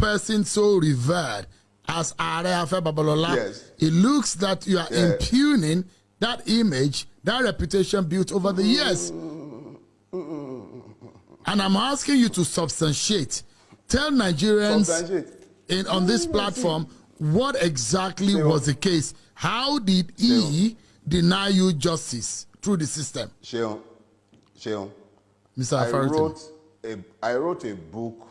person so revered as Are Afe Babalola, yes, it looks that you are impugning that image, that reputation built over the years. And I'm asking you to substantiate. Tell Nigerians on this platform what exactly was the case. How did he deny you justice through the system? Sheon, Mr. Afaritan. I wrote a book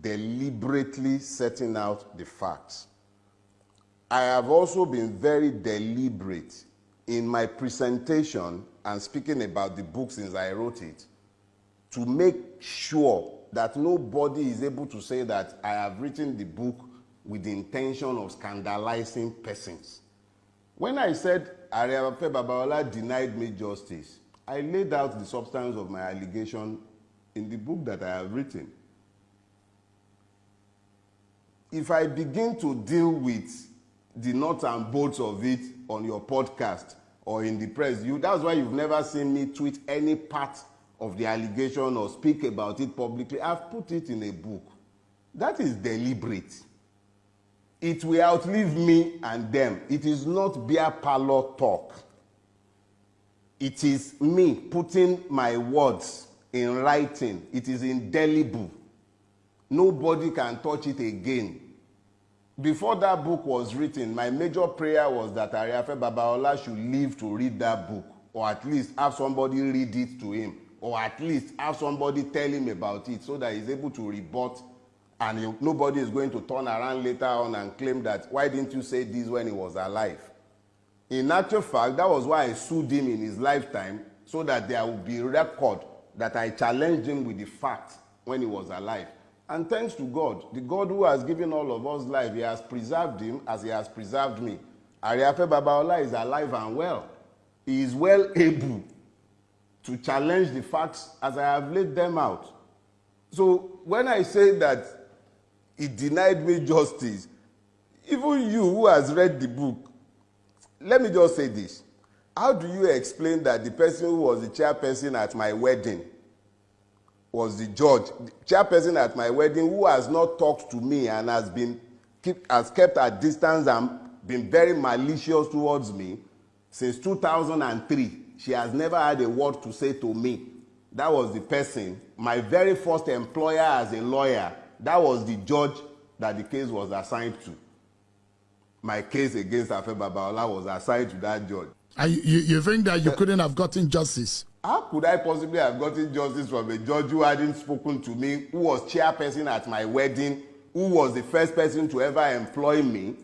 deliberately setting out the facts. I have also been very deliberate in my presentation and speaking about the book since I wrote it to make sure that nobody is able to say that I have written the book with the intention of scandalizing persons. When I said Are Afe Babalola denied me justice, I laid out the substance of my allegation in the book that I have written. If I begin to deal with the nuts and bolts of it on your podcast or in the press, that's why you've never seen me tweet any part of the allegation or speak about it publicly. I've put it in a book. That is deliberate. It will outlive me and them. It is not beer parlor talk. It is me putting my words in writing. It is indelible. Nobody can touch it again. Before that book was written, my major prayer was that Are Afe Babalola should live to read that book, or at least have somebody read it to him, or at least have somebody tell him about it so that he's able to rebut, and nobody is going to turn around later on and claim that, why didn't you say this when he was alive? In actual fact, that was why I sued him in his lifetime, so that there would be record that I challenged him with the fact when he was alive. And thanks to God, the God who has given all of us life, he has preserved him as he has preserved me. Are Afe Babalola is alive and well. He is well able to challenge the facts as I have laid them out. So when I say that he denied me justice, even you who has read the book, let me just say this. How do you explain that the person who was the chairperson at my wedding was the judge, the chairperson at my wedding, who has not talked to me and has kept a distance and been very malicious towards me since 2003. She has never had a word to say to me. That was the person, my very first employer as a lawyer. That was the judge that the case was assigned to. My case against Afe Babalola was assigned to that judge. You think that you couldn't have gotten justice? How could I possibly have gotten justice from a judge who hadn't spoken to me, who was chairperson at my wedding, who was the first person to ever employ me?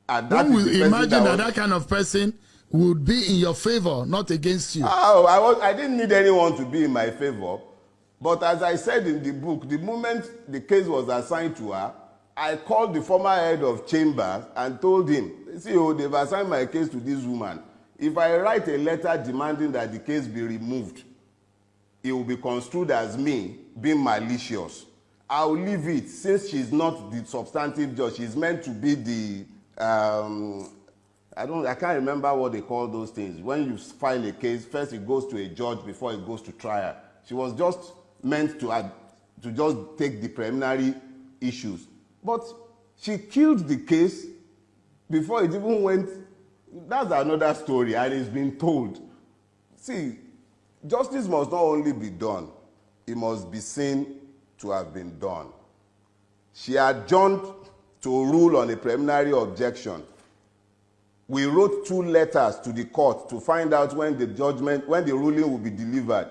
And that one will imagine that kind of person would be in your favor, not against you. Oh, I didn't need anyone to be in my favor. But as I said in the book, the moment the case was assigned to her, I called the former head of Chambers and told him, see, they've assigned my case to this woman. If I write a letter demanding that the case be removed, it will be construed as me being malicious. I'll leave it, since she's not the substantive judge. She's meant to be the, I can't remember what they call those things. When you file a case, first it goes to a judge before it goes to trial. She was just meant to just take the preliminary issues. But she killed the case before it even went. That's another story, and it's been told. See, justice must not only be done, it must be seen to have been done. She adjourned to rule on a preliminary objection. We wrote 2 letters to the court to find out when the ruling will be delivered,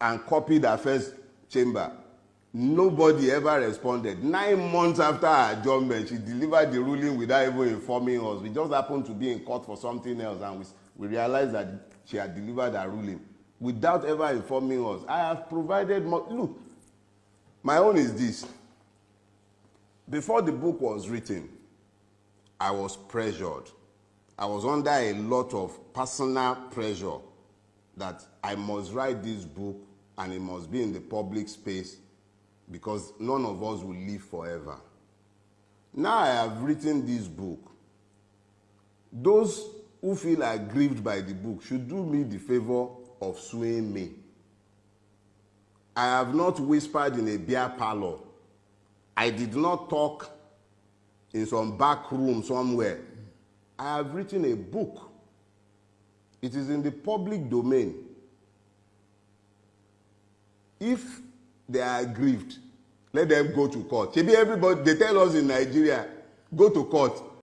and copied her first chamber. Nobody ever responded. 9 months after her adjournment, she delivered the ruling without even informing us. We just happened to be in court for something else, and we realized that she had delivered her ruling without ever informing us. I have provided more. Look, my own is this. Before the book was written, I was pressured. I was under a lot of personal pressure that I must write this book and it must be in the public space, because none of us will live forever. Now I have written this book. Those who feel aggrieved by the book should do me the favor of suing me. I have not whispered in a beer parlor. I did not talk in some back room somewhere. I have written a book. It is in the public domain. If they are aggrieved, let them go to court. Maybe everybody, they tell us in Nigeria, go to court.